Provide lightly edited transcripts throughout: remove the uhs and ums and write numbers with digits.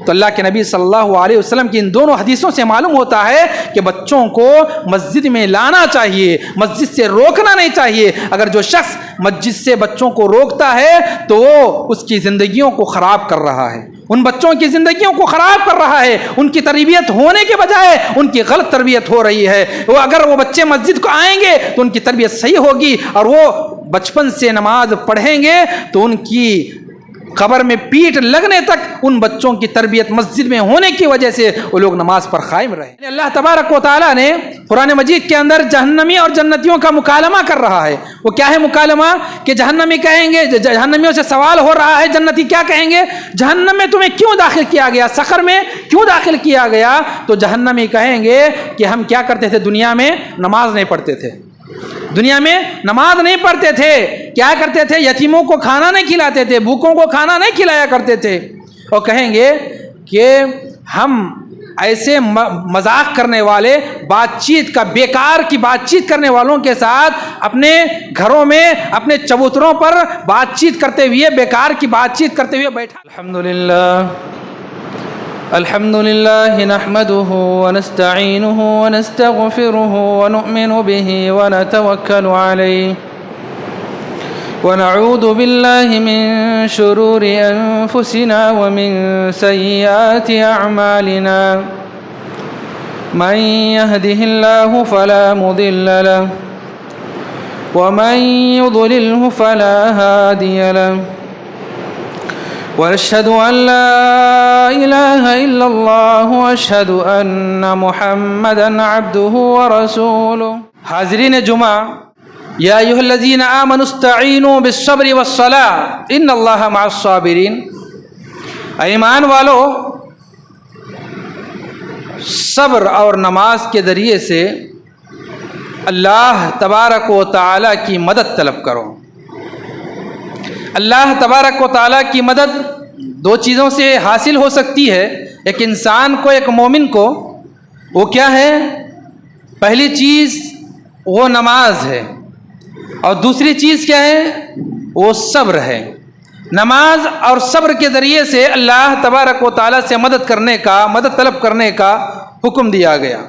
تو اللہ کے نبی صلی اللہ علیہ وسلم کی ان دونوں حدیثوں سے معلوم ہوتا ہے کہ بچوں کو مسجد میں لانا چاہیے، مسجد سے روکنا نہیں چاہیے۔ اگر جو شخص مسجد سے بچوں کو روکتا ہے تو وہ اس کی زندگیوں کو خراب کر رہا ہے، ان بچوں کی زندگیوں کو خراب کر رہا ہے، ان کی تربیت ہونے کے بجائے ان کی غلط تربیت ہو رہی ہے۔ اگر وہ بچے مسجد کو آئیں گے تو ان کی تربیت صحیح ہوگی، اور وہ بچپن سے نماز پڑھیں گے تو ان کی قبر میں پیٹ لگنے تک ان بچوں کی تربیت مسجد میں ہونے کی وجہ سے وہ لوگ نماز پر قائم رہے۔ اللہ تبارک و تعالیٰ نے قرآن مجید کے اندر جہنمی اور جنتیوں کا مکالمہ کر رہا ہے۔ وہ کیا ہے مکالمہ؟ کہ جہنمی کہیں گے، جہنمیوں سے سوال ہو رہا ہے، جنتی کیا کہیں گے؟ جہنم میں تمہیں کیوں داخل کیا گیا، سقر میں کیوں داخل کیا گیا؟ تو جہنمی کہیں گے کہ ہم کیا کرتے تھے، دنیا میں نماز نہیں پڑھتے تھے، دنیا میں نماز نہیں پڑھتے تھے، کیا کرتے تھے، یتیموں کو کھانا نہیں کھلاتے تھے، بھوکوں کو کھانا نہیں کھلایا کرتے تھے۔ اور کہیں گے کہ ہم ایسے مذاق کرنے والے، بات چیت کا بیکار کی بات چیت کرنے والوں کے ساتھ اپنے گھروں میں اپنے چبوتروں پر بات چیت کرتے ہوئے، بیکار کی بات چیت کرتے ہوئے بیٹھا۔ الحمد لله نحمده ونستعينه ونستغفره ونؤمن به ونتوكل عليه ونعوذ بالله من شرور أنفسنا ومن سيئات أعمالنا من يهده الله فلا مضل له ومن يضلله فلا هادي له وأشهد أن لا إله إلا الله وأشهد أن محمدا عبده ورسوله۔ حاضرین جمعہ، یا ایھا الذین آمنوا استعینوا بالصبر والصلاة ان اللہ مع الصابرین۔ ایمان والو، صبر اور نماز کے ذریعے سے اللہ تبارک و تعالیٰ کی مدد طلب کرو۔ اللہ تبارک و تعالیٰ کی مدد دو چیزوں سے حاصل ہو سکتی ہے۔ ایک انسان کو، ایک مومن کو، وہ کیا ہے؟ پہلی چیز وہ نماز ہے، اور دوسری چیز کیا ہے؟ وہ صبر ہے۔ نماز اور صبر کے ذریعے سے اللہ تبارک و تعالیٰ سے مدد طلب کرنے کا حکم دیا گیا۔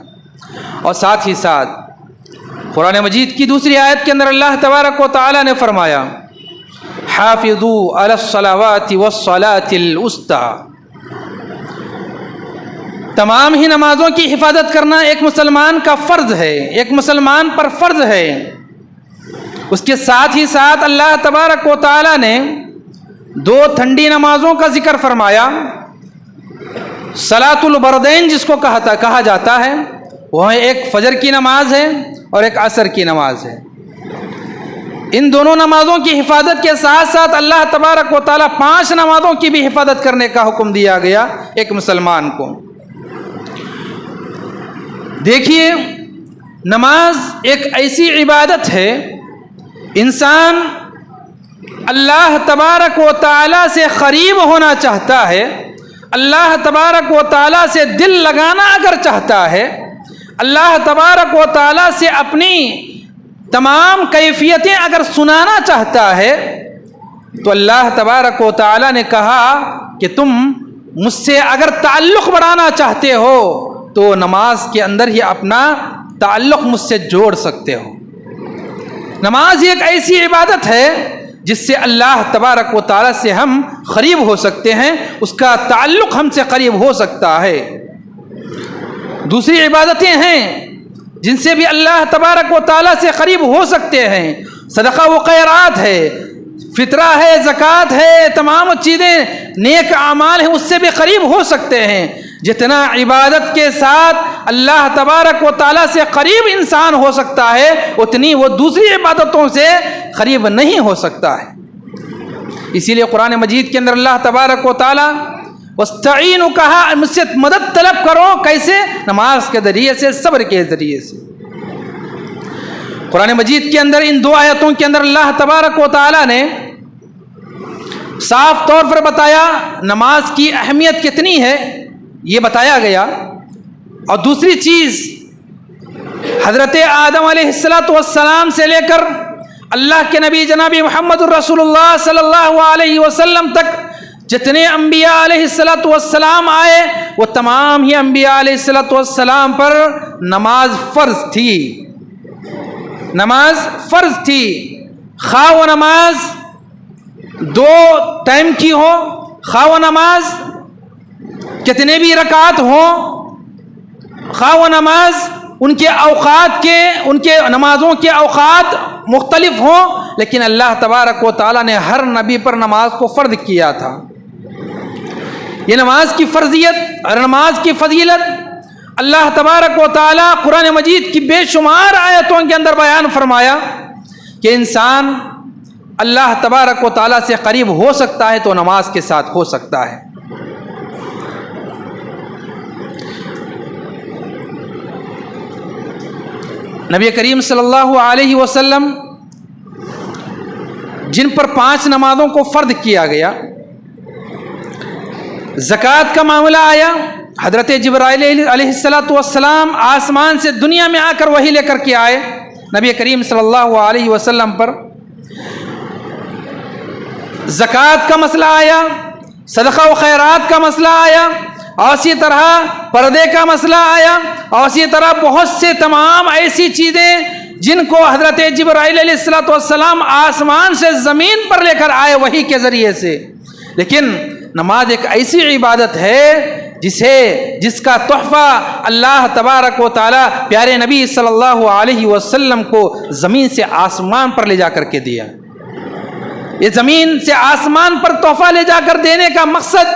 اور ساتھ ہی ساتھ قرآن مجید کی دوسری آیت کے اندر اللہ تبارک و تعالیٰ نے فرمایا حافظوا علی الصلوات والصلاة الوسطی۔ تمام ہی نمازوں کی حفاظت کرنا ایک مسلمان کا فرض ہے، ایک مسلمان پر فرض ہے۔ اس کے ساتھ ہی ساتھ اللہ تبارک و تعالیٰ نے دو ٹھنڈی نمازوں کا ذکر فرمایا، صلاۃ البردین جس کو کہا جاتا ہے، وہ ایک فجر کی نماز ہے اور ایک عصر کی نماز ہے۔ ان دونوں نمازوں کی حفاظت کے ساتھ ساتھ اللہ تبارک و تعالیٰ 5 نمازوں کی بھی حفاظت کرنے کا حکم دیا گیا ایک مسلمان کو۔ دیکھیے، نماز ایک ایسی عبادت ہے، انسان اللہ تبارک و تعالیٰ سے قریب ہونا چاہتا ہے، اللہ تبارک و تعالیٰ سے دل لگانا اگر چاہتا ہے، اللہ تبارک و تعالیٰ سے اپنی تمام کیفیتیں اگر سنانا چاہتا ہے، تو اللہ تبارک و تعالیٰ نے کہا کہ تم مجھ سے اگر تعلق بڑھانا چاہتے ہو تو نماز کے اندر ہی اپنا تعلق مجھ سے جوڑ سکتے ہو۔ نماز ایک ایسی عبادت ہے جس سے اللہ تبارک و تعالیٰ سے ہم قریب ہو سکتے ہیں، اس کا تعلق ہم سے قریب ہو سکتا ہے۔ دوسری عبادتیں ہیں جن سے بھی اللہ تبارک و تعالیٰ سے قریب ہو سکتے ہیں، صدقہ و خیرات ہے، فطرہ ہے، زکوٰۃ ہے، تمام چیزیں نیک اعمال ہیں، اس سے بھی قریب ہو سکتے ہیں۔ جتنا عبادت کے ساتھ اللہ تبارک و تعالیٰ سے قریب انسان ہو سکتا ہے، اتنی وہ دوسری عبادتوں سے قریب نہیں ہو سکتا ہے۔ اسی لیے قرآن مجید کے اندر اللہ تبارک و تعالیٰ وَاسْتَعِينُوا کہا، مجھ سے مدد طلب کرو، کیسے؟ نماز کے ذریعے سے، صبر کے ذریعے سے۔ قرآن مجید کے اندر ان 2 آیتوں کے اندر اللہ تبارک و تعالیٰ نے صاف طور پر بتایا نماز کی اہمیت کتنی ہے، یہ بتایا گیا۔ اور دوسری چیز، حضرت آدم علیہ السلام سے لے کر اللہ کے نبی جناب محمد الرسول اللہ صلی اللہ علیہ وسلم تک جتنے انبیاء علیہ السلام آئے وہ تمام ہی انبیاء علیہ السلام پر نماز فرض تھی، نماز فرض تھی، خواہ وہ نماز 2 ٹائم کی ہو، خواہ وہ نماز کتنے بھی رکعت ہوں، خواہ وہ نماز ان کے اوقات کے، ان کے نمازوں کے اوقات مختلف ہوں، لیکن اللہ تبارک و تعالیٰ نے ہر نبی پر نماز کو فرض کیا تھا۔ یہ نماز کی فرضیت اور نماز کی فضیلت اللہ تبارک و تعالیٰ قرآن مجید کی بے شمار آیتوں کے اندر بیان فرمایا کہ انسان اللہ تبارک و تعالیٰ سے قریب ہو سکتا ہے تو نماز کے ساتھ ہو سکتا ہے۔ نبی کریم صلی اللہ علیہ وسلم جن پر 5 نمازوں کو فرض کیا گیا، زکوٰۃ کا معاملہ آیا، حضرت جبرائیل علیہ السلام آسمان سے دنیا میں آ کر وحی لے کر کے آئے نبی کریم صلی اللہ علیہ وسلم پر، زکوٰۃ کا مسئلہ آیا، صدقہ و خیرات کا مسئلہ آیا، اور اسی طرح پردے کا مسئلہ آیا، اور اسی طرح بہت سے تمام ایسی چیزیں جن کو حضرت جبرائیل علیہ السلام آسمان سے زمین پر لے کر آئے وحی کے ذریعے سے۔ لیکن نماز ایک ایسی عبادت ہے جس کا تحفہ اللہ تبارک و تعالیٰ پیارے نبی صلی اللہ علیہ وسلم کو زمین سے آسمان پر لے جا کر کے دیا۔ یہ زمین سے آسمان پر تحفہ لے جا کر دینے کا مقصد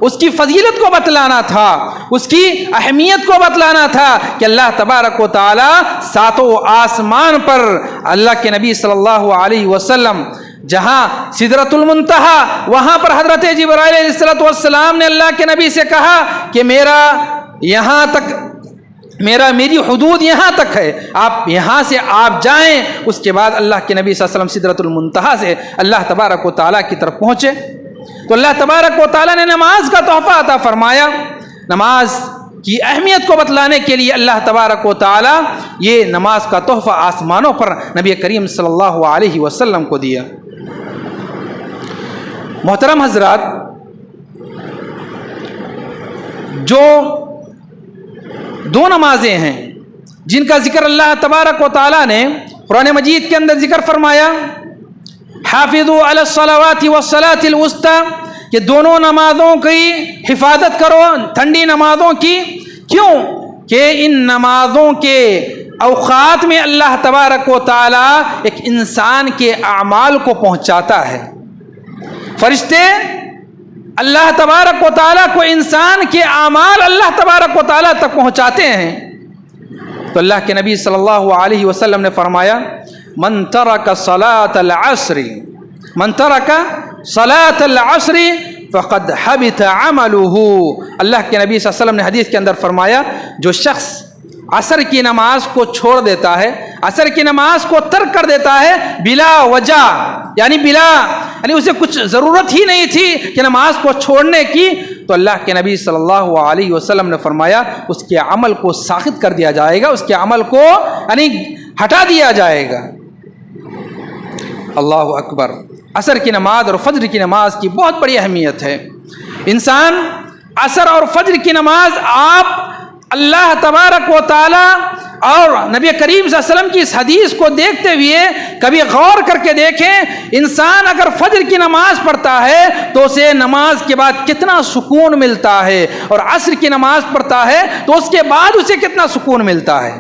اس کی فضیلت کو بتلانا تھا، اس کی اہمیت کو بتلانا تھا کہ اللہ تبارک و تعالیٰ 7 آسمان پر اللہ کے نبی صلی اللہ علیہ وسلم جہاں سدرۃ المنتہا، وہاں پر حضرت جبرائیل علیہ السلام نے اللہ کے نبی سے کہا کہ میری حدود یہاں تک ہے، آپ یہاں سے آپ جائیں۔ اس کے بعد اللہ کے نبی صلی اللہ علیہ وسلم سدرۃ المنتہا سے اللہ تبارک و تعالیٰ کی طرف پہنچے تو اللہ تبارک و تعالیٰ نے نماز کا تحفہ عطا فرمایا۔ نماز کی اہمیت کو بتلانے کے لیے اللہ تبارک و تعالیٰ یہ نماز کا تحفہ آسمانوں پر نبی کریم صلی اللہ علیہ وسلم کو دیا۔ محترم حضرات، جو 2 نمازیں ہیں جن کا ذکر اللہ تبارک و تعالیٰ نے قرآن مجید کے اندر ذکر فرمایا، حافظوا علی الصلوات والصلاۃ الوسطی، کہ دونوں نمازوں کی حفاظت کرو، ٹھنڈی نمازوں کی۔ کیوں کہ ان نمازوں کے اوقات میں اللہ تبارک و تعالیٰ ایک انسان کے اعمال کو پہنچاتا ہے۔ فرشتے اللہ تبارک و تعالیٰ کو انسان کے اعمال اللہ تبارک و تعالیٰ تک پہنچاتے ہیں۔ تو اللہ کے نبی صلی اللہ علیہ وسلم نے فرمایا، من ترک صلاۃ العصر فقد حبط عملہ۔ اللہ کے نبی صلی اللہ علیہ وسلم نے حدیث کے اندر فرمایا، جو شخص عصر کی نماز کو چھوڑ دیتا ہے، عصر کی نماز کو ترک کر دیتا ہے بلا وجہ، یعنی اسے کچھ ضرورت ہی نہیں تھی کہ نماز کو چھوڑنے کی، تو اللہ کے نبی صلی اللہ علیہ وسلم نے فرمایا اس کے عمل کو ساخط کر دیا جائے گا، اس کے عمل کو ہٹا دیا جائے گا۔ اللہ اکبر۔ عصر کی نماز اور فجر کی نماز کی بہت بڑی اہمیت ہے۔ انسان عصر اور فجر کی نماز آپ اللہ تبارک و تعالیٰ اور نبی کریم صلی اللہ علیہ وسلم کی اس حدیث کو دیکھتے ہوئے کبھی غور کر کے دیکھیں، انسان اگر فجر کی نماز پڑھتا ہے تو اسے نماز کے بعد کتنا سکون ملتا ہے، اور عصر کی نماز پڑھتا ہے تو اس کے بعد اسے کتنا سکون ملتا ہے۔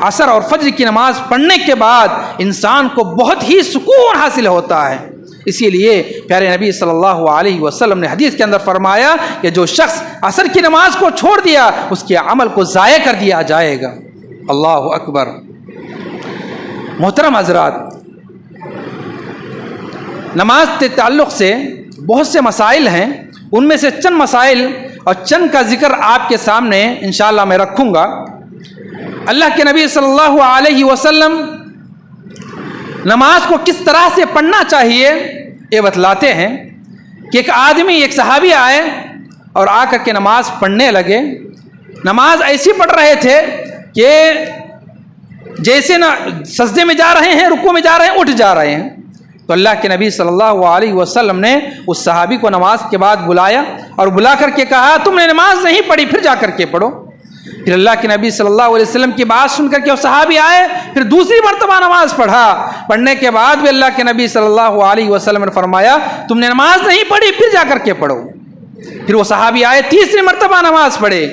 عصر اور فجر کی نماز پڑھنے کے بعد انسان کو بہت ہی سکون حاصل ہوتا ہے۔ اسی لیے پیارے نبی صلی اللہ علیہ وسلم نے حدیث کے اندر فرمایا کہ جو شخص عصر کی نماز کو چھوڑ دیا اس کے عمل کو ضائع کر دیا جائے گا۔ اللہ اکبر۔ محترم حضرات، نماز کے تعلق سے بہت سے مسائل ہیں، ان میں سے چند مسائل اور چند کا ذکر آپ کے سامنے انشاءاللہ میں رکھوں گا۔ اللہ کے نبی صلی اللہ علیہ وسلم نماز کو کس طرح سے پڑھنا چاہیے یہ بتلاتے ہیں کہ ایک صحابی آئے اور آ کر کے نماز پڑھنے لگے۔ نماز ایسی پڑھ رہے تھے کہ جیسے سجدے میں جا رہے ہیں، رکوع میں جا رہے ہیں، اٹھ جا رہے ہیں، تو اللہ کے نبی صلی اللہ علیہ وسلم نے اس صحابی کو نماز کے بعد بلایا اور بلا کر کے کہا تم نے نماز نہیں پڑھی، پھر جا کر کے پڑھو۔ پھر اللہ کے نبی صلی اللہ علیہ وسلم کی بات سن کر کے وہ صحابی آئے، پھر دوسری مرتبہ نماز پڑھا۔ پڑھنے کے بعد بھی اللہ کے نبی صلی اللہ علیہ وسلم نے فرمایا تم نے نماز نہیں پڑھی، پھر جا کر کے پڑھو۔ پھر وہ صحابی آئے، تیسری مرتبہ نماز پڑھے۔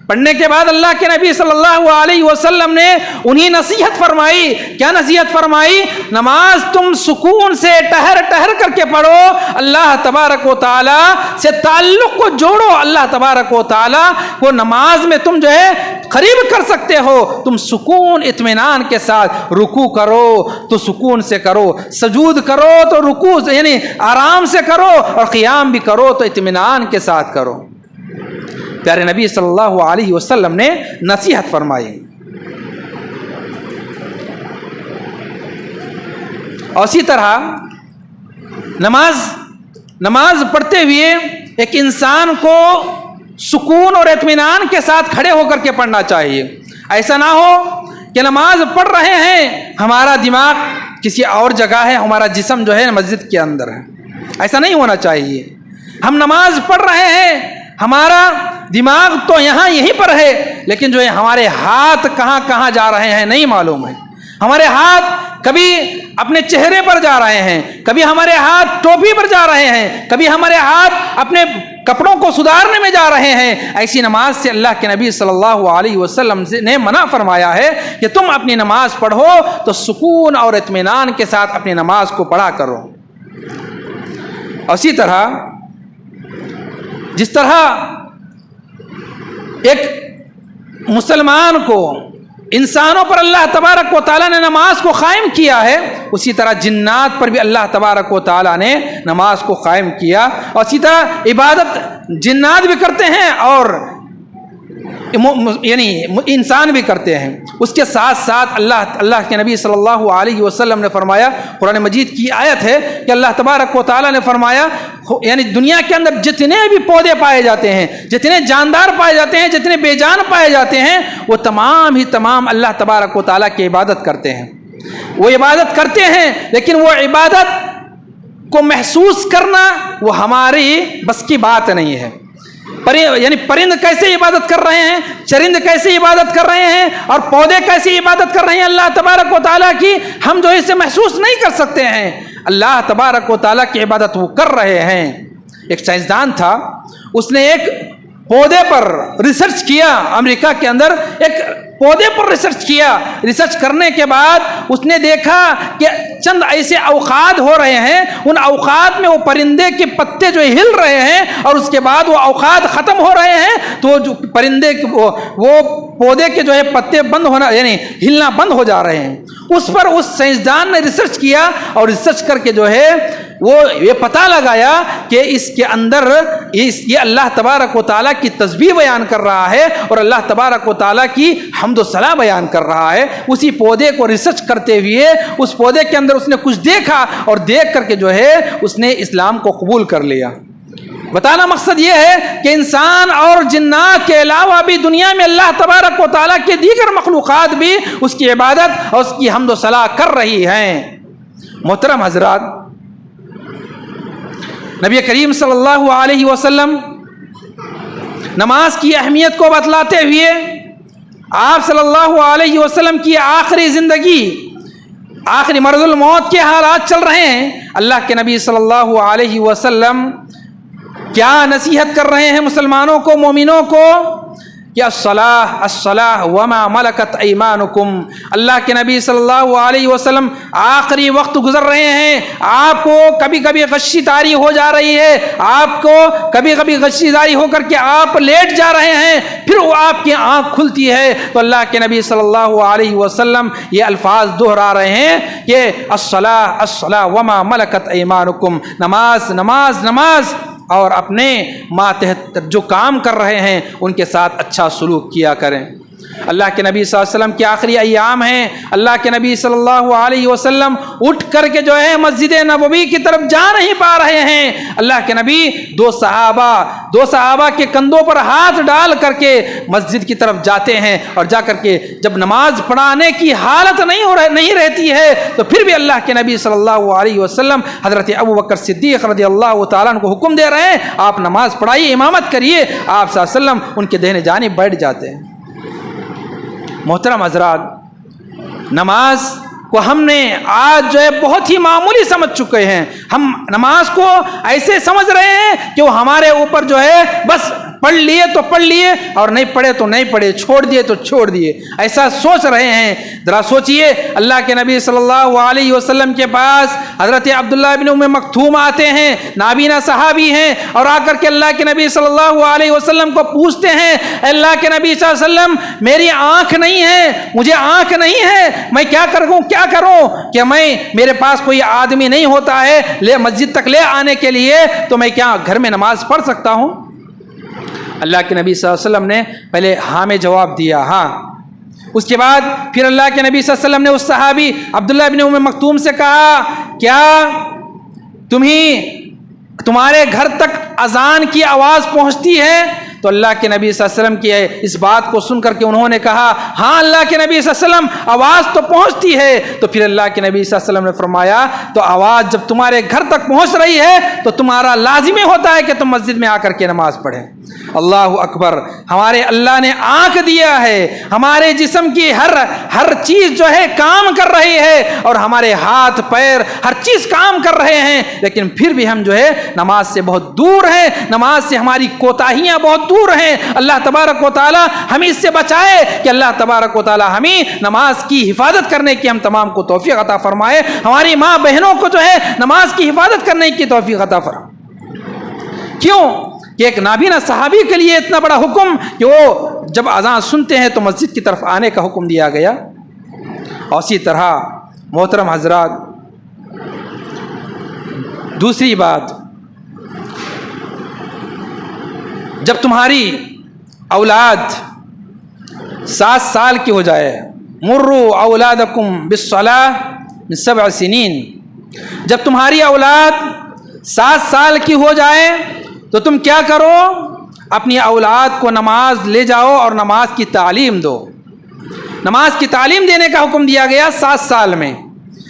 پڑھنے کے بعد اللہ کے نبی صلی اللہ علیہ وسلم نے انہیں نصیحت فرمائی۔ کیا نصیحت فرمائی؟ نماز تم سکون سے ٹہر ٹہر کر کے پڑھو، اللہ تبارک و تعالی سے تعلق کو جوڑو، اللہ تبارک و تعالی کو نماز میں تم جو ہے قریب کر سکتے ہو۔ تم سکون اطمینان کے ساتھ رکوع کرو تو سکون سے کرو، سجود کرو تو رکوع یعنی آرام سے کرو، اور قیام بھی کرو تو اطمینان کے ساتھ کرو۔ پیارے نبی صلی اللہ علیہ وسلم نے نصیحت فرمائی۔ اور اسی طرح نماز پڑھتے ہوئے ایک انسان کو سکون اور اطمینان کے ساتھ کھڑے ہو کر کے پڑھنا چاہیے۔ ایسا نہ ہو کہ نماز پڑھ رہے ہیں ہمارا دماغ کسی اور جگہ ہے، ہمارا جسم جو ہے مسجد کے اندر ہے، ایسا نہیں ہونا چاہیے۔ ہم نماز پڑھ رہے ہیں، ہمارا دماغ تو یہیں پر ہے، لیکن جو ہے ہمارے ہاتھ کہاں کہاں جا رہے ہیں نہیں معلوم ہے۔ ہمارے ہاتھ کبھی اپنے چہرے پر جا رہے ہیں، کبھی ہمارے ہاتھ ٹوپی پر جا رہے ہیں، کبھی ہمارے ہاتھ اپنے کپڑوں کو سدھارنے میں جا رہے ہیں۔ ایسی نماز سے اللہ کے نبی صلی اللہ علیہ وسلم نے منع فرمایا ہے کہ تم اپنی نماز پڑھو تو سکون اور اطمینان کے ساتھ اپنی نماز کو پڑھا کرو۔ اسی طرح جس طرح ایک مسلمان کو انسانوں پر اللہ تبارک و تعالیٰ نے نماز کو قائم کیا ہے، اسی طرح جنات پر بھی اللہ تبارک و تعالیٰ نے نماز کو قائم کیا، اور اسی طرح عبادت جنات بھی کرتے ہیں اور یعنی انسان بھی کرتے ہیں۔ اس کے ساتھ ساتھ اللہ کے نبی صلی اللہ علیہ وسلم نے فرمایا، قرآن مجید کی آیت ہے کہ اللہ تبارک و تعالیٰ نے فرمایا یعنی دنیا کے اندر جتنے بھی پودے پائے جاتے ہیں، جتنے جاندار پائے جاتے ہیں، جتنے بے جان پائے جاتے ہیں، وہ تمام ہی تمام اللہ تبارک و تعالیٰ کی عبادت کرتے ہیں۔ وہ عبادت کرتے ہیں، لیکن وہ عبادت کو محسوس کرنا وہ ہماری بس کی بات نہیں ہے۔ یعنی پرند کیسے عبادت کر رہے ہیں، چرند کیسے عبادت کر رہے ہیں، اور پودے کیسے عبادت کر رہے ہیں اللہ تبارک و تعالیٰ کی، ہم جو اسے محسوس نہیں کر سکتے ہیں۔ اللہ تبارک و تعالیٰ کی عبادت وہ کر رہے ہیں۔ ایک سائنسدان تھا، اس نے ایک پودے پر ریسرچ کیا، امریکہ کے اندر ایک پودے پر ریسرچ کیا۔ ریسرچ کرنے کے بعد اس نے دیکھا کہ چند ایسے اوقات ہو رہے ہیں، ان اوقات میں وہ پرندے کے پتے جو ہل رہے ہیں، اور اس کے بعد وہ اوقات ختم ہو رہے ہیں تو جو پرندے وہ پودے کے جو ہے پتے بند ہونا یعنی ہلنا بند ہو جا رہے ہیں۔ اس پر اس سائنسدان نے ریسرچ کیا، اور ریسرچ کر کے جو ہے وہ یہ پتہ لگایا کہ اس کے اندر یہ اللہ تبارک و تعالیٰ کی تسبیح بیان کر رہا ہے، اور اللہ تبارک و تعالیٰ کی حمد و ثنا بیان کر رہا ہے۔ اسی پودے کو ریسرچ کرتے ہوئے اس پودے کے اندر اس نے کچھ دیکھا، اور دیکھ کر کے جو ہے اس نے اسلام کو قبول کر لیا۔ بتانا مقصد یہ ہے کہ انسان اور جنات کے علاوہ بھی دنیا میں اللہ تبارک و تعالیٰ کے دیگر مخلوقات بھی اس کی عبادت اور اس کی حمد و ثنا کر رہی ہیں۔ محترم حضرات، نبی کریم صلی اللہ علیہ وسلم نماز کی اہمیت کو بتلاتے ہوئے آپ صلی اللہ علیہ وسلم کی آخری زندگی، آخری مرض الموت کے حالات چل رہے ہیں، اللہ کے نبی صلی اللہ علیہ وسلم کیا نصیحت کر رہے ہیں مسلمانوں کو، مومنوں کو، کہ الصلاۃ وما ملکت ایمانکم۔ اللہ کے نبی صلی اللہ علیہ وسلم آخری وقت گزر رہے ہیں، آپ کو کبھی کبھی غشی طاری ہو جا رہی ہے، آپ کو کبھی کبھی غشی طاری ہو کر کے آپ لیٹ جا رہے ہیں، پھر وہ آپ کی آنکھ کھلتی ہے تو اللہ کے نبی صلی اللہ علیہ وسلم یہ الفاظ دہرا رہے ہیں کہ الصلاۃ وما ملکت ایمانکم، نماز نماز نماز، اور اپنے ماتحت جو کام کر رہے ہیں ان کے ساتھ اچھا سلوک کیا کریں۔ اللہ کے نبی صلی اللہ علیہ وسلم کے آخری ایام ہیں، اللہ کے نبی صلی اللہ علیہ وسلم اٹھ کر کے جو ہے مسجد نبوی کی طرف جا نہیں پا رہے ہیں۔ اللہ کے نبی دو صحابہ کے کندھوں پر ہاتھ ڈال کر کے مسجد کی طرف جاتے ہیں، اور جا کر کے جب نماز پڑھانے کی حالت نہیں رہتی ہے تو پھر بھی اللہ کے نبی صلی اللہ علیہ وسلم حضرت ابوبکر صدیق رضی اللہ تعالیٰ عنہ کو حکم دے رہے ہیں، آپ نماز پڑھائیے، امامت کریے۔ آپ صلی اللہ علیہ وسلم ان کے دہنے جانب بیٹھ جاتے ہیں۔ محترم حضرات، نماز کو ہم نے آج جو ہے بہت ہی معمولی سمجھ چکے ہیں۔ ہم نماز کو ایسے سمجھ رہے ہیں کہ وہ ہمارے اوپر جو ہے بس پڑھ لیے تو پڑھ لیے اور نہیں پڑھے تو نہیں پڑھے، چھوڑ دیے تو چھوڑ دیے، ایسا سوچ رہے ہیں۔ ذرا سوچئے، اللہ کے نبی صلی اللہ علیہ وسلم کے پاس حضرت عبداللہ بن ام مکتوم آتے ہیں، نابینا صحابی ہیں، اور آ کر کے اللہ کے نبی صلی اللہ علیہ وسلم کو پوچھتے ہیں، اللہ کے نبی صلی اللہ علیہ وسلم میری آنکھ نہیں ہے، مجھے آنکھ نہیں ہے، میں کیا کروں کہ میرے پاس کوئی آدمی نہیں ہوتا ہے مسجد تک لے آنے کے لیے، تو میں کیا گھر میں نماز پڑھ سکتا ہوں؟ اللہ کے نبی صلی اللہ علیہ وسلم نے پہلے ہاں میں جواب دیا، ہاں۔ اس کے بعد پھر اللہ کے نبی صلی اللہ علیہ وسلم نے اس صحابی عبداللہ بن ام مکتوم سے کہا، کیا تمہارے گھر تک اذان کی آواز پہنچتی ہے؟ تو اللہ کے نبی صلی اللہ علیہ وسلم کی اس بات کو سن کر کے انہوں نے کہا، ہاں اللہ کے نبی صلی اللہ علیہ وسلم آواز تو پہنچتی ہے۔ تو پھر اللہ کے نبی صلی اللہ علیہ وسلم نے فرمایا، تو آواز جب تمہارے گھر تک پہنچ رہی ہے تو تمہارا لازمی ہوتا ہے کہ تم مسجد میں آ کر کے نماز پڑھیں۔ اللہ اکبر! ہمارے اللہ نے آنکھ دیا ہے، ہمارے جسم کی ہر چیز جو ہے کام کر رہی ہے، اور ہمارے ہاتھ پیر ہر چیز کام کر رہے ہیں، لیکن پھر بھی ہم جو ہے نماز سے بہت دور ہیں، نماز سے ہماری کوتاہیاں بہت دور ہیں۔ اللہ تبارک و تعالی ہمیں اس سے بچائے کہ اللہ تبارک و تعالی ہمیں نماز کی حفاظت کرنے کی ہم تمام کو توفیق عطا فرمائے، ہماری ماں بہنوں کو جو ہے نماز کی حفاظت کرنے کی توفیق عطا فرمائے۔ کیوں کہ ایک نابینا صحابی کے لیے اتنا بڑا حکم کہ وہ جب اذان سنتے ہیں تو مسجد کی طرف آنے کا حکم دیا گیا۔ اور اسی طرح محترم حضرات، دوسری بات، جب تمہاری اولاد 7 سال کی ہو جائے، مروا اولادکم بالصلاۃ من 7 سنین، جب تمہاری اولاد 7 سال کی ہو جائے تو تم کیا کرو؟ اپنی اولاد کو نماز لے جاؤ اور نماز کی تعلیم دو۔ نماز کی تعلیم دینے کا حکم دیا گیا 7 سال میں۔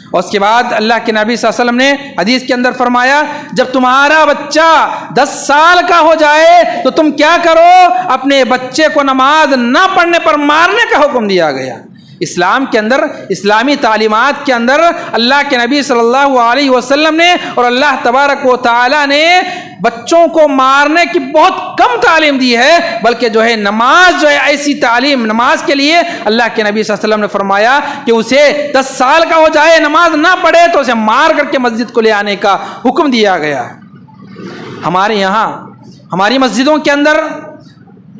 اور اس کے بعد اللہ کے نبی صلی اللہ علیہ وسلم نے حدیث کے اندر فرمایا، جب تمہارا بچہ 10 سال کا ہو جائے تو تم کیا کرو؟ اپنے بچے کو نماز نہ پڑھنے پر مارنے کا حکم دیا گیا۔ اسلام کے اندر، اسلامی تعلیمات کے اندر اللہ کے نبی صلی اللہ علیہ وسلم نے اور اللہ تبارک و تعالی نے بچوں کو مارنے کی بہت کم تعلیم دی ہے، بلکہ جو ہے نماز جو ہے ایسی تعلیم، نماز کے لیے اللہ کے نبی صلی اللہ علیہ وسلم نے فرمایا کہ اسے 10 سال کا ہو جائے نماز نہ پڑھے تو اسے مار کر کے مسجد کو لے آنے کا حکم دیا گیا۔ ہمارے یہاں ہماری مسجدوں کے اندر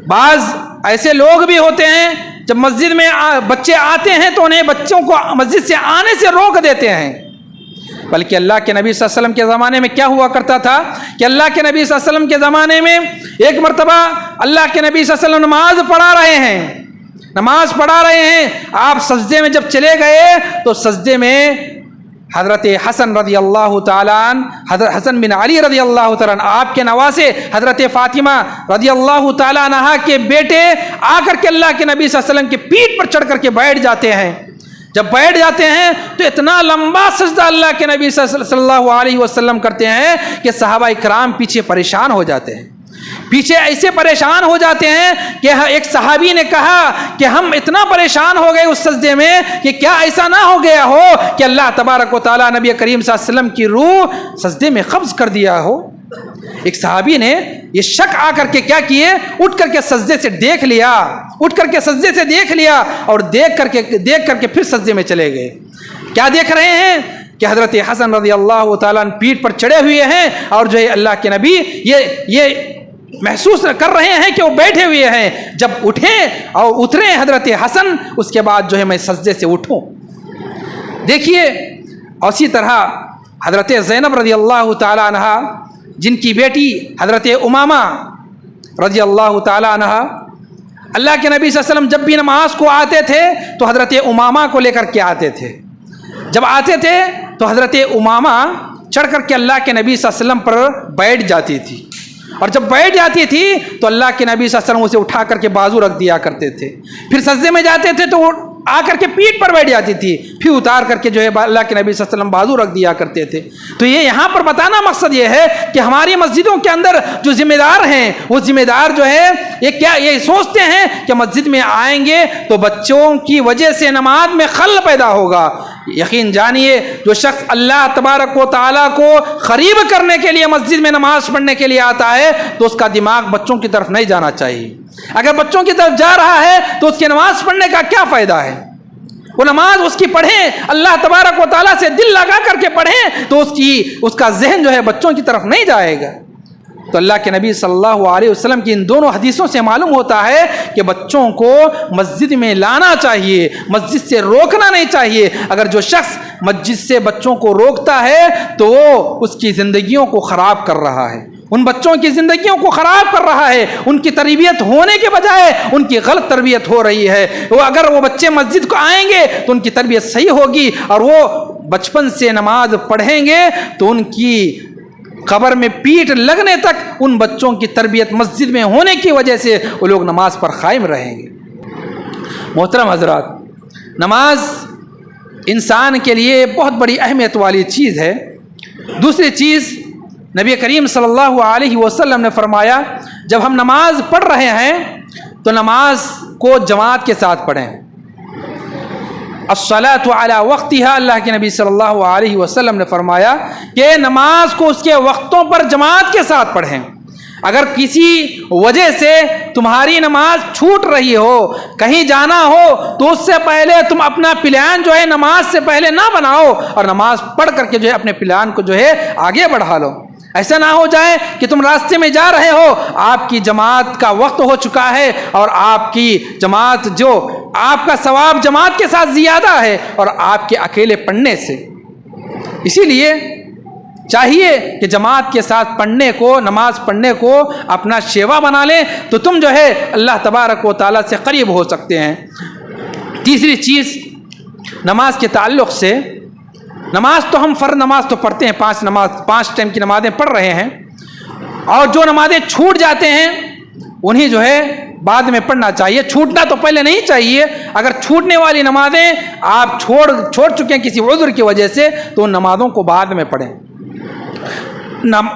بعض ایسے لوگ بھی ہوتے ہیں، جب مسجد میں بچے آتے ہیں تو انہیں بچوں کو مسجد سے آنے سے روک دیتے ہیں۔ بلکہ اللہ کے نبی صلی اللہ علیہ وسلم کے زمانے میں کیا ہوا کرتا تھا کہ اللہ کے نبی صلی اللہ علیہ وسلم کے زمانے میں ایک مرتبہ اللہ کے نبی صلی اللہ علیہ وسلم نماز پڑھا رہے ہیں، آپ سجدے میں جب چلے گئے تو سجدے میں حضرت حسن رضی اللہ تعالیٰ عنہ، حضرت حسن بن علی رضی اللہ تعالیٰ عنہ، آپ کے نواسے حضرت فاطمہ رضی اللہ تعالیٰ عنہا کے بیٹے آ کر کے اللہ کے نبی صلی اللہ علیہ وسلم کی پیٹھ پر چڑھ کر کے بیٹھ جاتے ہیں۔ جب بیٹھ جاتے ہیں تو اتنا لمبا سجدہ اللہ کے نبی صلی اللہ علیہ وسلم کرتے ہیں کہ صحابہ اکرام پیچھے پریشان ہو جاتے ہیں، پیچھے ایسے پریشان ہو جاتے ہیں کہ ایک صحابی نے کہا کہ ہم اتنا پریشان ہو گئے اس سجدے میں کہ کیا ایسا نہ ہو گیا ہو کہ اللہ تبارک و تعالیٰ نبی کریم صلی اللہ علیہ وسلم کی روح سجدے میں قبض کر دیا ہو۔ ایک صحابی نے یہ شک آ کر کے کیا کیے، اٹھ کر کے سجدے سے دیکھ لیا، اور دیکھ کر کے پھر سجدے میں چلے گئے۔ کیا دیکھ رہے ہیں کہ حضرت حسن رضی اللہ تعالیٰ عنہ پیٹھ پر چڑھے ہوئے ہیں، اور جو ہے اللہ کے نبی یہ محسوس کر رہے ہیں کہ وہ بیٹھے ہوئے ہیں۔ جب اٹھیں اور اترے حضرت حسن، اس کے بعد جو ہے میں سجدے سے اٹھوں۔ دیکھیے، اور اسی طرح حضرت زینب رضی اللہ تعالیٰ عنہ، جن کی بیٹی حضرت امامہ رضی اللہ تعالیٰ عنہ اللہ کے نبی صلی اللہ علیہ وسلم جب بھی نماز کو آتے تھے تو حضرت امامہ کو لے کر کے آتے تھے. جب آتے تھے تو حضرت امامہ چڑھ کر کے اللہ کے نبی صلی اللہ علیہ وسلم پر بیٹھ جاتی تھی, اور جب بیٹھ جاتی تھی تو اللہ کے نبی صلی اللہ علیہ وسلم اسے اٹھا کر کے بازو رکھ دیا کرتے تھے. پھر سجدے میں جاتے تھے تو وہ آ کر کے پیٹھ پر بیٹھ جاتی تھی, پھر اتار کر کے جو ہے اللہ کے نبی صلی اللہ علیہ وسلم بازو رکھ دیا کرتے تھے. تو یہ یہاں پر بتانا مقصد یہ ہے کہ ہماری مسجدوں کے اندر جو ذمہ دار ہیں وہ ذمہ دار جو ہے یہ سوچتے ہیں کہ مسجد میں آئیں گے تو بچوں کی وجہ سے نماز میں خلل پیدا ہوگا. یقین جانیے جو شخص اللہ تبارک و تعالیٰ کو قریب کرنے کے لیے مسجد میں نماز پڑھنے کے لیے آتا ہے تو اس کا دماغ بچوں کی طرف نہیں جانا چاہیے. اگر بچوں کی طرف جا رہا ہے تو اس کی نماز پڑھنے کا کیا فائدہ ہے؟ وہ نماز اس کی پڑھیں, اللہ تبارک و تعالیٰ سے دل لگا کر کے پڑھیں تو اس کا ذہن جو ہے بچوں کی طرف نہیں جائے گا. تو اللہ کے نبی صلی اللہ علیہ وسلم کی ان دونوں حدیثوں سے معلوم ہوتا ہے کہ بچوں کو مسجد میں لانا چاہیے, مسجد سے روکنا نہیں چاہیے. اگر جو شخص مسجد سے بچوں کو روکتا ہے تو وہ اس کی زندگیوں کو خراب کر رہا ہے, ان بچوں کی زندگیوں کو خراب کر رہا ہے. ان کی تربیت ہونے کے بجائے ان کی غلط تربیت ہو رہی ہے. اگر وہ بچے مسجد کو آئیں گے تو ان کی تربیت صحیح ہوگی, اور وہ بچپن سے نماز پڑھیں گے تو ان کی قبر میں پیٹھ لگنے تک ان بچوں کی تربیت مسجد میں ہونے کی وجہ سے وہ لوگ نماز پر قائم رہیں گے. محترم حضرات, نماز انسان کے لیے بہت بڑی اہمیت والی چیز ہے. دوسری چیز, نبی کریم صلی اللہ علیہ وسلم نے فرمایا جب ہم نماز پڑھ رہے ہیں تو نماز کو جماعت کے ساتھ پڑھیں. الصلاۃ علی وقتها, اللہ کے نبی صلی اللہ علیہ وسلم نے فرمایا کہ نماز کو اس کے وقتوں پر جماعت کے ساتھ پڑھیں. اگر کسی وجہ سے تمہاری نماز چھوٹ رہی ہو, کہیں جانا ہو, تو اس سے پہلے تم اپنا پلان جو ہے نماز سے پہلے نہ بناؤ اور نماز پڑھ کر کے جو ہے اپنے پلان کو جو ہے آگے بڑھا لو. ایسا نہ ہو جائے کہ تم راستے میں جا رہے ہو, آپ کی جماعت کا وقت ہو چکا ہے اور آپ کی جماعت جو آپ کا ثواب جماعت کے ساتھ زیادہ ہے اور آپ کے اکیلے پڑھنے سے. اسی لیے چاہیے کہ جماعت کے ساتھ پڑھنے کو, نماز پڑھنے کو اپنا شیوا بنا لیں تو تم جو ہے اللہ تبارک و تعالیٰ سے قریب ہو سکتے ہیں. تیسری چیز نماز کے تعلق سے, نماز تو ہم فرض نماز تو پڑھتے ہیں, 5 ٹائم کی نمازیں پڑھ رہے ہیں, اور جو نمازیں چھوٹ جاتے ہیں انہیں جو ہے بعد میں پڑھنا چاہیے. چھوٹنا تو پہلے نہیں چاہیے. اگر چھوٹنے والی نمازیں آپ چھوڑ چکے ہیں کسی عذر کی وجہ سے تو ان نمازوں کو بعد میں پڑھیں.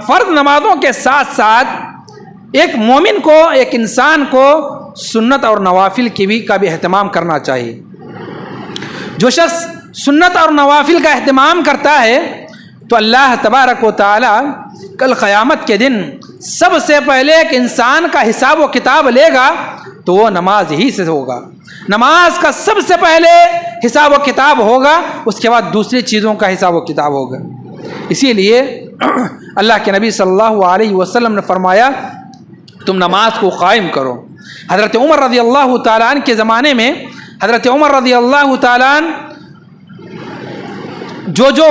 فرض نمازوں کے ساتھ ساتھ ایک مومن کو, ایک انسان کو سنت اور نوافل کا بھی اہتمام کرنا چاہیے. جو شخص سنت اور نوافل کا اہتمام کرتا ہے تو اللہ تبارک و تعالی کل قیامت کے دن سب سے پہلے ایک انسان کا حساب و کتاب لے گا تو وہ نماز ہی سے ہوگا. نماز کا سب سے پہلے حساب و کتاب ہوگا, اس کے بعد دوسری چیزوں کا حساب و کتاب ہوگا. اسی لیے اللہ کے نبی صلی اللہ علیہ وسلم نے فرمایا تم نماز کو قائم کرو. حضرت عمر رضی اللہ تعالیٰ عنہ کے زمانے میں حضرت عمر رضی اللہ تعالیٰ عنہ جو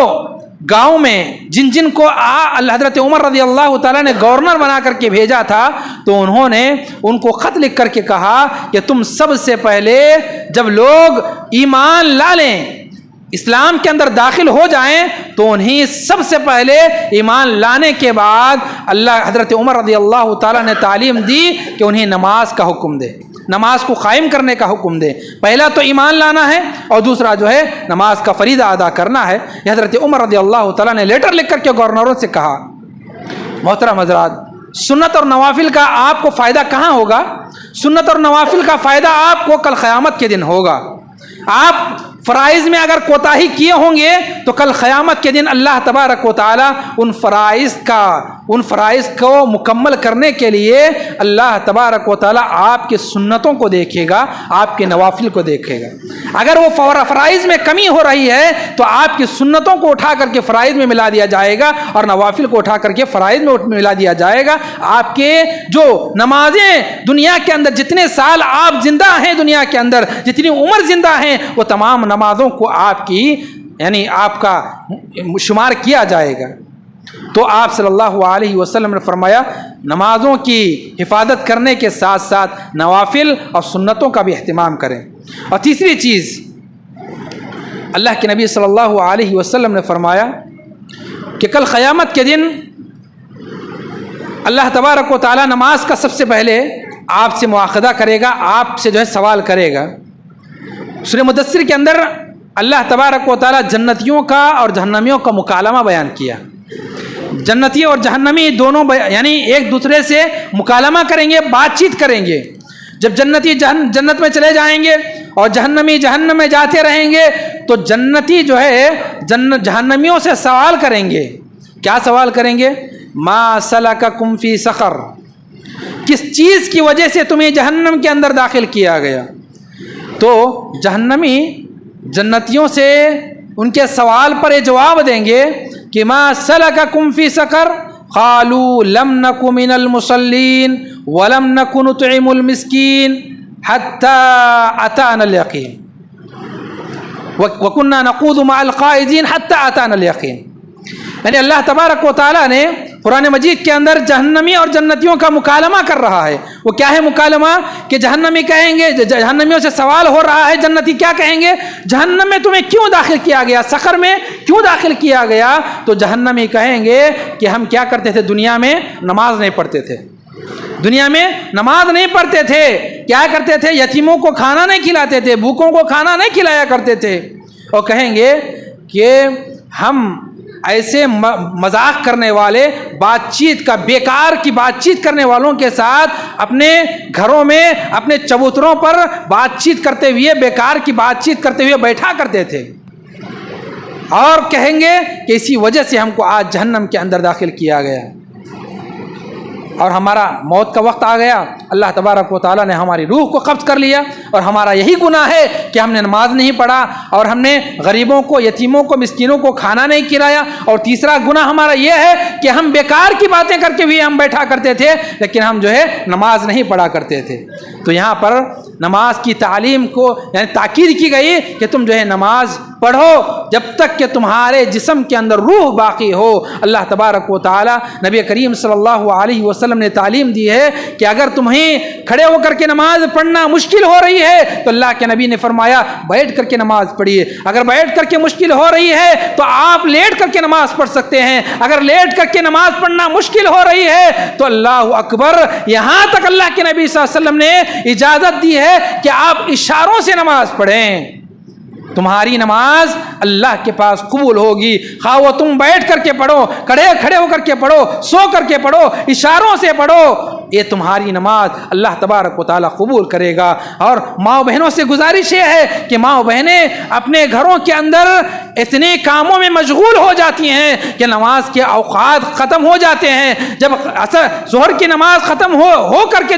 گاؤں میں جن کو حضرت عمر رضی اللہ تعالیٰ نے گورنر بنا کر کے بھیجا تھا تو انہوں نے ان کو خط لکھ کر کے کہا کہ تم سب سے پہلے جب لوگ ایمان لا لیں, اسلام کے اندر داخل ہو جائیں تو انہیں سب سے پہلے ایمان لانے کے بعد حضرت عمر رضی اللہ تعالیٰ نے تعلیم دی کہ انہیں نماز کا حکم دے, نماز کو قائم کرنے کا حکم دے. پہلا تو ایمان لانا ہے اور دوسرا جو ہے نماز کا فریضہ ادا کرنا ہے. یہ حضرت عمر رضی اللہ تعالیٰ نے لیٹر لکھ کر کے گورنروں سے کہا. محترم حضرات, سنت اور نوافل کا آپ کو فائدہ کہاں ہوگا؟ سنت اور نوافل کا فائدہ آپ کو کل قیامت کے دن ہوگا. آپ فرائض میں اگر کوتاہی کیے ہوں گے تو کل قیامت کے دن اللہ تبارک و تعالیٰ ان فرائض کو مکمل کرنے کے لیے اللہ تبارک و تعالیٰ آپ کی سنتوں کو دیکھے گا, آپ کے نوافل کو دیکھے گا. اگر وہ فرائض میں کمی ہو رہی ہے تو آپ کی سنتوں کو اٹھا کر کے فرائض میں ملا دیا جائے گا اور نوافل کو اٹھا کر کے فرائض میں ملا دیا جائے گا. آپ کے جو نمازیں دنیا کے اندر جتنے سال آپ زندہ ہیں, دنیا کے اندر جتنی عمر زندہ ہیں, وہ تمام نمازوں کو آپ کا شمار کیا جائے گا. تو آپ صلی اللہ علیہ وسلم نے فرمایا نمازوں کی حفاظت کرنے کے ساتھ ساتھ نوافل اور سنتوں کا بھی اہتمام کریں۔ اور تیسری چیز، اللہ کے نبی صلی اللہ علیہ وسلم نے فرمایا کہ کل قیامت کے دن اللہ تبارک و تعالیٰ نماز کا سب سے پہلے آپ سے مواخذہ کرے گا، آپ سے سوال کرے گا۔ سورہ مدثر کے اندر اللہ تبارک و تعالیٰ جنتیوں کا اور جہنمیوں کا مکالمہ بیان کیا۔ جنتی اور جہنمی دونوں یعنی ایک دوسرے سے مکالمہ کریں گے، بات چیت کریں گے۔ جب جنتی جنت میں چلے جائیں گے اور جہنمی جہنم میں جاتے رہیں گے تو جنتی جہنمیوں سے سوال کریں گے۔ کیا سوال کریں گے؟ ما سلککم فی سقر، کس چیز کی وجہ سے تمہیں جہنم کے اندر داخل کیا گیا؟ تو جہنمی جنتیوں سے ان کے سوال پر یہ جواب دیں گے کہ ما سلککم فی سقر قالوا لم نک من المصلین ولم نک نطعم المسکین حتی اتانا الیقین وکننا نقود مع القائدین حتی اتانا الیقین۔ یعنی اللہ تبارک و تعالیٰ نے قرآن مجید کے اندر جہنمی اور جنتیوں کا مکالمہ کر رہا ہے۔ وہ کیا ہے مکالمہ؟ کہ جہنمی کہیں گے، جہنمیوں سے سوال ہو رہا ہے، جنتی کیا کہیں گے؟ جہنم میں تمہیں کیوں داخل کیا گیا، سقر میں کیوں داخل کیا گیا؟ تو جہنمی کہیں گے کہ ہم کیا کرتے تھے، دنیا میں نماز نہیں پڑھتے تھے، دنیا میں نماز نہیں پڑھتے تھے، کیا کرتے تھے، یتیموں کو کھانا نہیں کھلاتے تھے، بھوکوں کو کھانا نہیں کھلایا کرتے تھے۔ اور کہیں گے کہ ہم ایسے مذاق کرنے والے، بات چیت کا بیکار کی بات چیت کرنے والوں کے ساتھ اپنے گھروں میں اپنے چبوتروں پر بات چیت کرتے ہوئے، بیکار کی بات چیت کرتے ہوئے بیٹھا کرتے تھے، اور کہیں گے کہ اسی وجہ سے ہم کو آج جہنم کے اندر داخل کیا گیا اور ہمارا موت کا وقت آ گیا، اللہ تبارک و تعالیٰ نے ہماری روح کو قبض کر لیا، اور ہمارا یہی گناہ ہے کہ ہم نے نماز نہیں پڑھا اور ہم نے غریبوں کو، یتیموں کو، مسکینوں کو کھانا نہیں کھلایا، اور تیسرا گناہ ہمارا یہ ہے کہ ہم بیکار کی باتیں کر کے بھی ہم بیٹھا کرتے تھے، لیکن ہم نماز نہیں پڑھا کرتے تھے۔ تو یہاں پر نماز کی تعلیم کو یعنی تاکید کی گئی کہ تم نماز پڑھو جب تک کہ تمہارے جسم کے اندر روح باقی ہو۔ اللہ تبارک و تعالیٰ، نبی کریم صلی اللہ علیہ وسلم نے تعلیم دی ہے کہ اگر تمہیں کھڑے ہو کر کے نماز پڑھنا مشکل ہو رہی ہے تو اللہ کے نبی نے فرمایا بیٹھ کر کے نماز پڑھیے۔ اگر بیٹھ کر کے مشکل ہو رہی ہے تو آپ لیٹ کر کے نماز پڑھ سکتے ہیں۔ اگر لیٹ کر کے نماز پڑھنا مشکل ہو رہی ہے تو اللہ اکبر، یہاں تک اللہ کے نبی صلی اللہ علیہ وسلم نے اجازت دی ہے کہ آپ اشاروں سے نماز پڑھیں، تمہاری نماز اللہ کے پاس قبول ہوگی، خواہ وہ تم بیٹھ کر کے پڑھو، کھڑے ہو کر کے پڑھو، سو کر کے پڑھو، اشاروں سے پڑھو، یہ تمہاری نماز اللہ تبارک و تعالیٰ قبول کرے گا۔ اور ماں بہنوں سے گزارش یہ ہے کہ ماں بہنیں اپنے گھروں کے اندر اتنے کاموں میں مشغول ہو جاتی ہیں کہ نماز کے اوقات ختم ہو جاتے ہیں۔ جب ظہر کی نماز ختم ہو کر کے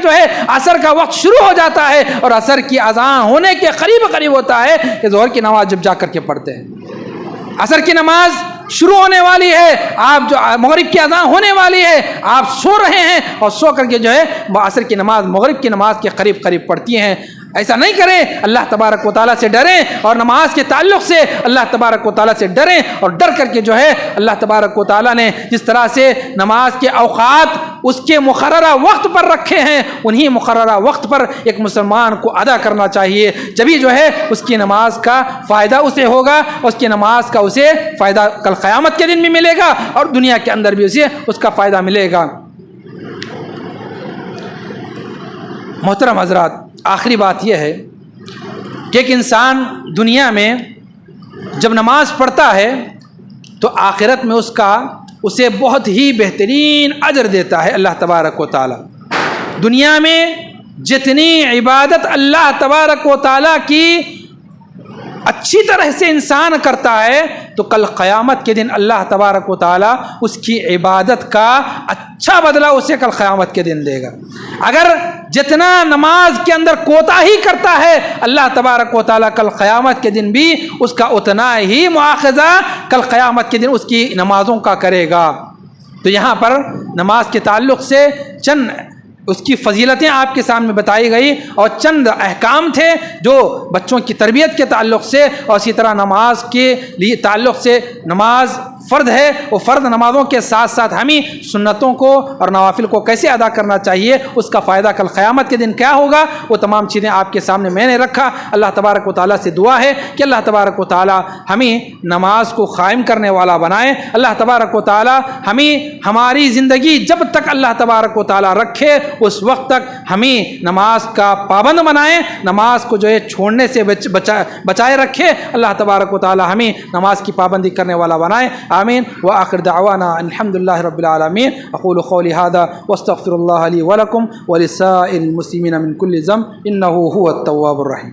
عصر کا وقت شروع ہو جاتا ہے اور عصر کی اذان ہونے کے قریب ہوتا ہے کہ ظہر کی نماز جب جا کر کے پڑھتے ہیں، عصر کی نماز شروع ہونے والی ہے، آپ مغرب کی اذان ہونے والی ہے، آپ سو رہے ہیں اور سو کر کے عصر کی نماز مغرب کی نماز کے قریب پڑھتی ہیں۔ ایسا نہیں کریں، اللہ تبارک و تعالیٰ سے ڈریں اور نماز کے تعلق سے اللہ تبارک و تعالیٰ سے ڈریں، اور ڈر کر کے اللہ تبارک و تعالیٰ نے جس طرح سے نماز کے اوقات اس کے مقررہ وقت پر رکھے ہیں، انہی مقررہ وقت پر ایک مسلمان کو ادا کرنا چاہیے، جبھی اس کی نماز کا فائدہ اسے ہوگا، اس کی نماز کا اسے فائدہ کل قیامت کے دن بھی ملے گا اور دنیا کے اندر بھی اسے اس کا فائدہ ملے گا۔ محترم حضرات، آخری بات یہ ہے کہ ایک انسان دنیا میں جب نماز پڑھتا ہے تو آخرت میں اسے بہت ہی بہترین اجر دیتا ہے اللہ تبارک و تعالیٰ۔ دنیا میں جتنی عبادت اللہ تبارک و تعالیٰ کی اچھی طرح سے انسان کرتا ہے تو کل قیامت کے دن اللہ تبارک و تعالیٰ اس کی عبادت کا اچھا بدلہ اسے کل قیامت کے دن دے گا۔ اگر جتنا نماز کے اندر کوتاہی کرتا ہے اللہ تبارک و تعالیٰ کل قیامت کے دن بھی اس کا اتنا ہی مواخذہ کل قیامت کے دن اس کی نمازوں کا کرے گا۔ تو یہاں پر نماز کے تعلق سے چند اس کی فضیلتیں آپ کے سامنے بتائی گئی اور چند احکام تھے جو بچوں کی تربیت کے تعلق سے اور اسی طرح نماز کے لیے تعلق سے نماز فرد ہے وہ فرد نمازوں کے ساتھ ساتھ ہمیں سنتوں کو اور نوافل کو کیسے ادا کرنا چاہیے، اس کا فائدہ کل قیامت کے دن کیا ہوگا، وہ تمام چیزیں آپ کے سامنے میں نے رکھا۔ اللہ تبارک و تعالیٰ سے دعا ہے کہ اللہ تبارک و تعالیٰ ہمیں نماز کو قائم کرنے والا بنائے۔ اللہ تبارک و تعالیٰ ہمیں ہماری زندگی جب تک اللہ تبارک و تعالیٰ رکھے اس وقت تک ہمیں نماز کا پابند بنائے، نماز کو جو ہے چھوڑنے سے بچائے رکھے۔ اللہ تبارک و تعالیٰ ہمیں نماز کی پابندی کرنے والا بنائے، آمین۔ وآخر دعوانا الحمد للہ رب العالمین۔ اقول قولی ھذا واستغفر اللہ لی ولکم ولسائر المسلمین من کل ذنب انہ هو التواب الرحیم۔